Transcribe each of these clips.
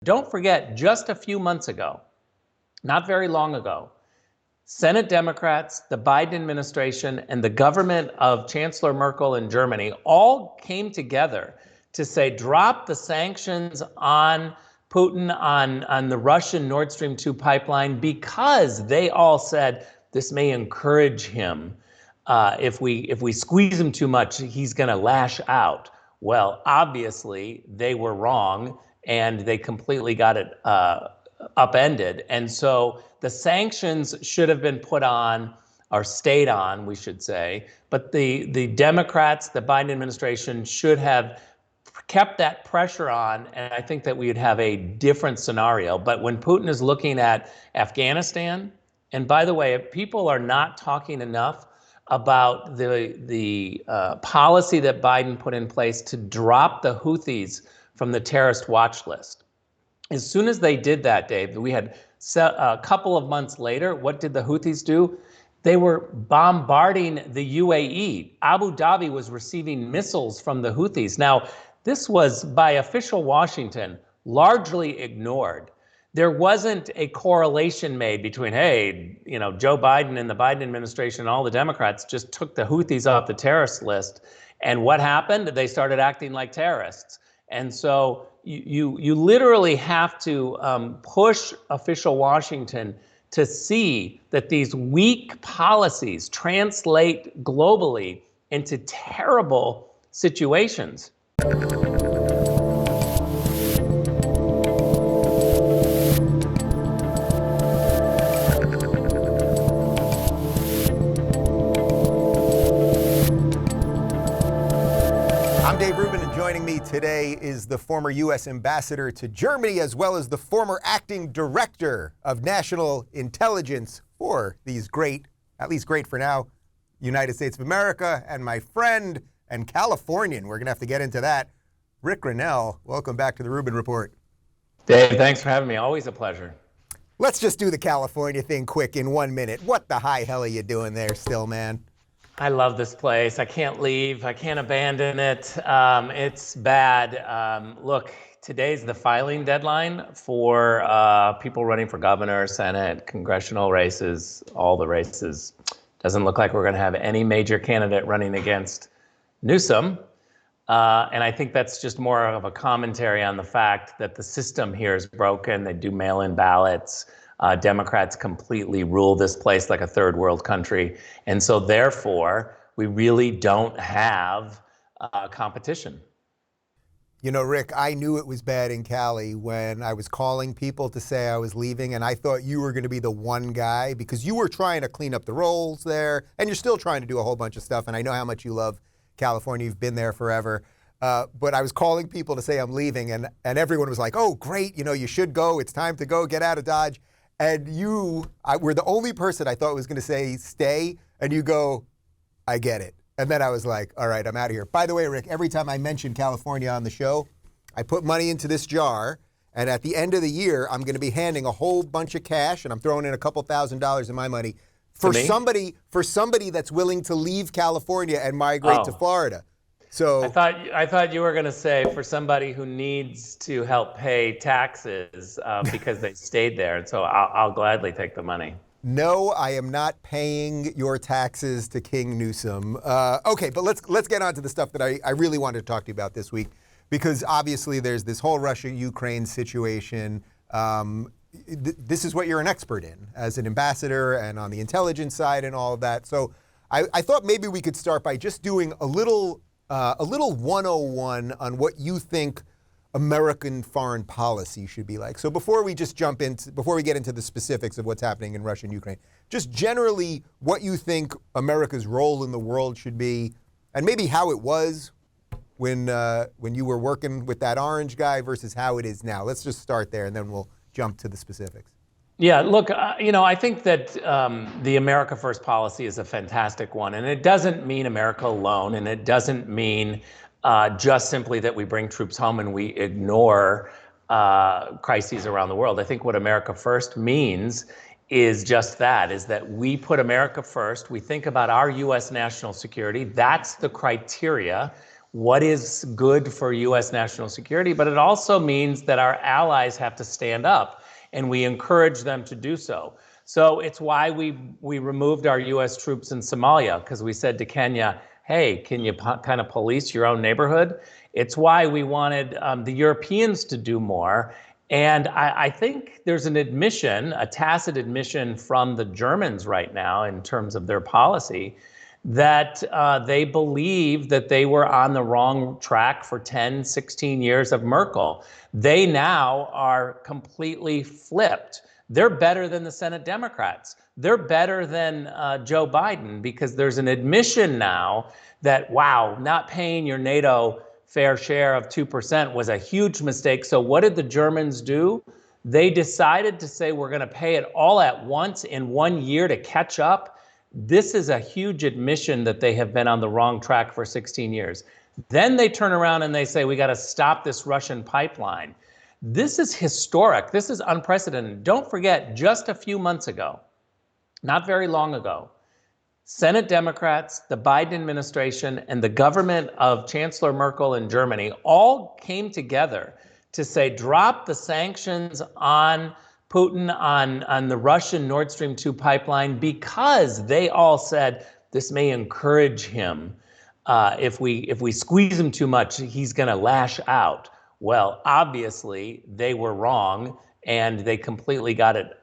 Don't forget, just a few months ago, not very long ago, Senate Democrats, the Biden administration, and the government of Chancellor Merkel in Germany all came together to say, drop the sanctions on Putin on the Russian Nord Stream 2 pipeline, because they all said this may encourage him. If we squeeze him too much, he's going to lash out. Well, obviously, they were wrong, and they completely got it upended. And so the sanctions should have been put on, or stayed on, we should say. But the Democrats, the Biden administration, should have kept that pressure on, and I think that we would have a different scenario. But when Putin is looking at Afghanistan, and by the way, people are not talking enough about the policy that Biden put in place to drop the Houthis from the terrorist watch list. As soon as they did that, Dave, we had a couple of months later, what did the Houthis do? They were bombarding the UAE. Abu Dhabi was receiving missiles from the Houthis. Now, this was, by official Washington, largely ignored. There wasn't a correlation made between, hey, Joe Biden and the Biden administration and all the Democrats just took the Houthis off the terrorist list. And what happened? They started acting like terrorists. And so you literally have to push official Washington to see that these weak policies translate globally into terrible situations. Joining me today is the former U.S. ambassador to Germany, as well as the former acting director of national intelligence for these great, at least great for now, United States of America, and my friend and Californian, we're going to have to get into that, Rick Grenell. Welcome back to the Rubin Report. Dave, thanks for having me. Always a pleasure. Let's just do the California thing quick in 1 minute. What the high hell are you doing there still, man? I love this place. I can't leave. I can't abandon it. It's bad. Look, today's the filing deadline for people running for governor, Senate, congressional races, all the races. Doesn't look like we're going to have any major candidate running against Newsom. And I think that's just more of a commentary on the fact that the system here is broken. They do mail-in ballots. Democrats completely rule this place like a third world country. And so therefore, we really don't have competition. You know, Rick, I knew it was bad in Cali when I was calling people to say I was leaving, and I thought you were going to be the one guy because you were trying to clean up the rolls there, and you're still trying to do a whole bunch of stuff, and I know how much you love California. You've been there forever. But I was calling people to say I'm leaving, and everyone was like, oh, great, you should go. It's time to go. Get out of Dodge. And you were the only person I thought was going to say stay, and you go, I get it. And then I was like, all right, I'm out of here. By the way, Rick, every time I mention California on the show, I put money into this jar, and at the end of the year, I'm going to be handing a whole bunch of cash, and I'm throwing in a couple $1,000s of my money for somebody that's willing to leave California and migrate to Florida. So I thought you were going to say for somebody who needs to help pay taxes because they stayed there. And so I'll gladly take the money. No, I am not paying your taxes to King Newsom. Okay, but let's get on to the stuff that I really wanted to talk to you about this week, because obviously there's this whole Russia-Ukraine situation. This is what you're an expert in as an ambassador and on the intelligence side and all of that. So I thought maybe we could start by just doing a little 101 on what you think American foreign policy should be like. So before we get into the specifics of what's happening in Russia and Ukraine, just generally what you think America's role in the world should be, and maybe how it was when you were working with that orange guy versus how it is now. Let's just start there, and then we'll jump to the specifics. Yeah, look, I think that the America First policy is a fantastic one, and it doesn't mean America alone, and it doesn't mean just simply that we bring troops home and we ignore crises around the world. I think what America First means is just that, is that we put America first. We think about our U.S. national security. That's the criteria. what is good for U.S. national security, but it also means that our allies have to stand up, and we encourage them to do so. So it's why we removed our U.S. troops in Somalia, because we said to Kenya, hey, can you kind of police your own neighborhood? It's why we wanted the Europeans to do more. And I think there's an admission, a tacit admission from the Germans right now in terms of their policy, that they believe that they were on the wrong track for 10, 16 years of Merkel. They now are completely flipped. They're better than the Senate Democrats. They're better than Joe Biden, because there's an admission now that, wow, not paying your NATO fair share of 2% was a huge mistake. So what did the Germans do? They decided to say, we're going to pay it all at once in 1 year to catch up. This is a huge admission that they have been on the wrong track for 16 years. Then they turn around and they say, we got to stop this Russian pipeline. This is historic. This is unprecedented. Don't forget, just a few months ago, not very long ago, Senate Democrats, the Biden administration, and the government of Chancellor Merkel in Germany all came together to say, drop the sanctions on Putin on the Russian Nord Stream 2 pipeline, because they all said this may encourage him. If we squeeze him too much, he's going to lash out. Well, obviously, they were wrong, and they completely got it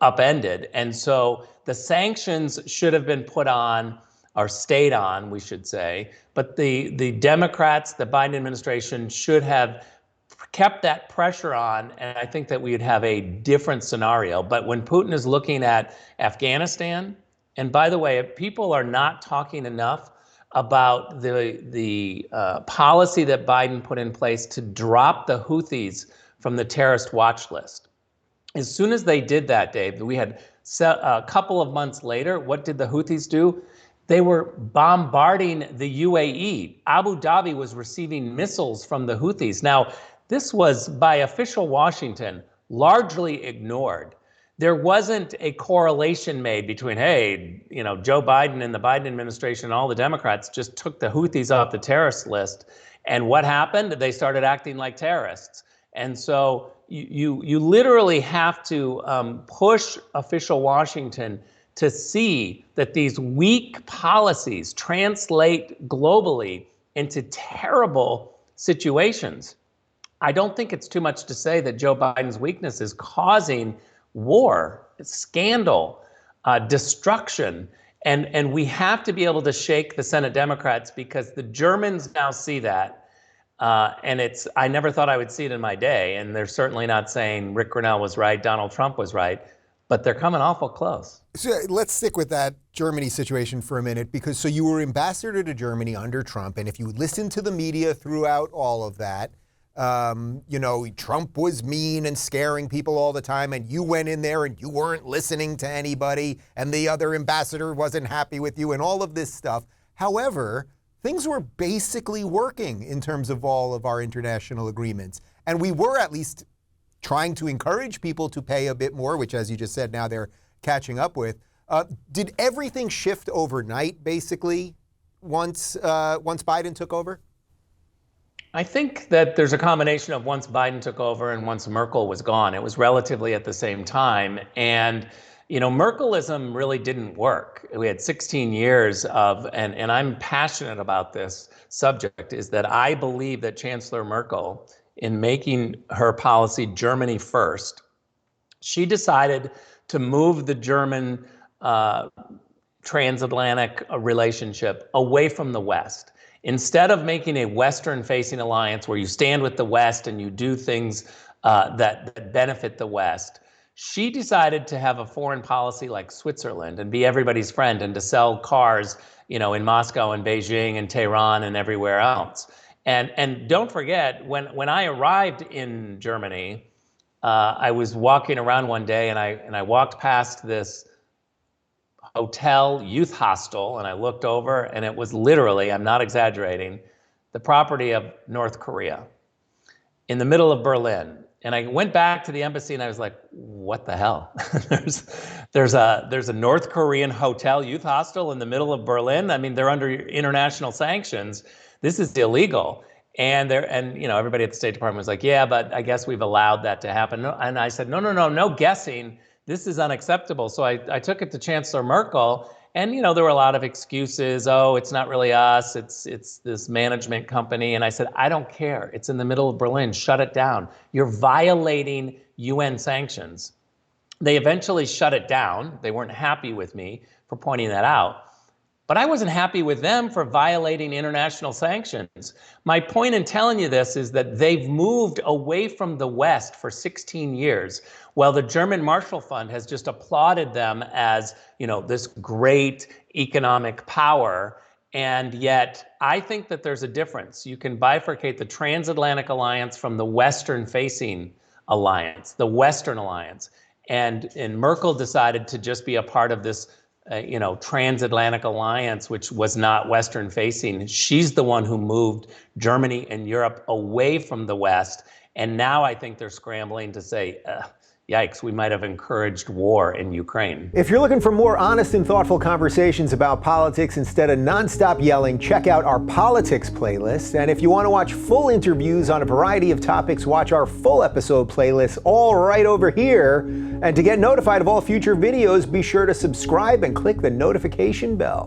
upended. And so the sanctions should have been put on, or stayed on, we should say. But the Democrats, the Biden administration, should have kept that pressure on, and I think that we would have a different scenario. But when Putin is looking at Afghanistan, and by the way, people are not talking enough about the policy that Biden put in place to drop the Houthis from the terrorist watch list. As soon as they did that, Dave, we had a couple of months later, what did the Houthis do? They were bombarding the UAE. Abu Dhabi was receiving missiles from the Houthis. Now, this was, by official Washington, largely ignored. There wasn't a correlation made between, hey, Joe Biden and the Biden administration and all the Democrats just took the Houthis off the terrorist list. And what happened? They started acting like terrorists. And so you literally have to push official Washington to see that these weak policies translate globally into terrible situations. I don't think it's too much to say that Joe Biden's weakness is causing war, scandal, destruction. And we have to be able to shake the Senate Democrats, because the Germans now see that. And I never thought I would see it in my day. And they're certainly not saying Rick Grenell was right, Donald Trump was right, but they're coming awful close. So let's stick with that Germany situation for a minute, because so you were ambassador to Germany under Trump. And if you listen to the media throughout all of that, Trump was mean and scaring people all the time, and you went in there and you weren't listening to anybody, and the other ambassador wasn't happy with you and all of this stuff. However, things were basically working in terms of all of our international agreements. And we were at least trying to encourage people to pay a bit more, which, as you just said, now they're catching up with. Did everything shift overnight, basically, once Biden took over? I think that there's a combination of once Biden took over and once Merkel was gone. It was relatively at the same time. And, Merkelism really didn't work. We had 16 years of, and I'm passionate about this subject, is that I believe that Chancellor Merkel, in making her policy Germany first, she decided to move the German transatlantic relationship away from the West. Instead of making a Western-facing alliance where you stand with the West and you do things that benefit the West, she decided to have a foreign policy like Switzerland and be everybody's friend, and to sell cars, in Moscow and Beijing and Tehran and everywhere else. And don't forget, when I arrived in Germany, I was walking around one day and I walked past this hotel, youth hostel, and I looked over, and it was literally, I'm not exaggerating, the property of North Korea in the middle of Berlin. And I went back to the embassy and I was like, what the hell? there's a North Korean hotel, youth hostel in the middle of Berlin. I mean, they're under international sanctions. this is illegal. And everybody at the State Department was like, yeah, but I guess we've allowed that to happen. And I said, no guessing. This is unacceptable. So I took it to Chancellor Merkel, and there were a lot of excuses. Oh, it's not really us. It's this management company. And I said, I don't care. It's in the middle of Berlin. Shut it down. You're violating UN sanctions. They eventually shut it down. They weren't happy with me for pointing that out. But I wasn't happy with them for violating international sanctions. My point in telling you this is that they've moved away from the West for 16 years, while the German Marshall Fund has just applauded them as, this great economic power. And yet, I think that there's a difference. You can bifurcate the transatlantic alliance from the Western-facing alliance, the Western alliance. And Merkel decided to just be a part of this transatlantic alliance, which was not Western facing. She's the one who moved Germany and Europe away from the West. And now I think they're scrambling to say, yikes, we might have encouraged war in Ukraine. If you're looking for more honest and thoughtful conversations about politics instead of nonstop yelling, check out our politics playlist. And if you want to watch full interviews on a variety of topics, watch our full episode playlist all right over here. And to get notified of all future videos, be sure to subscribe and click the notification bell.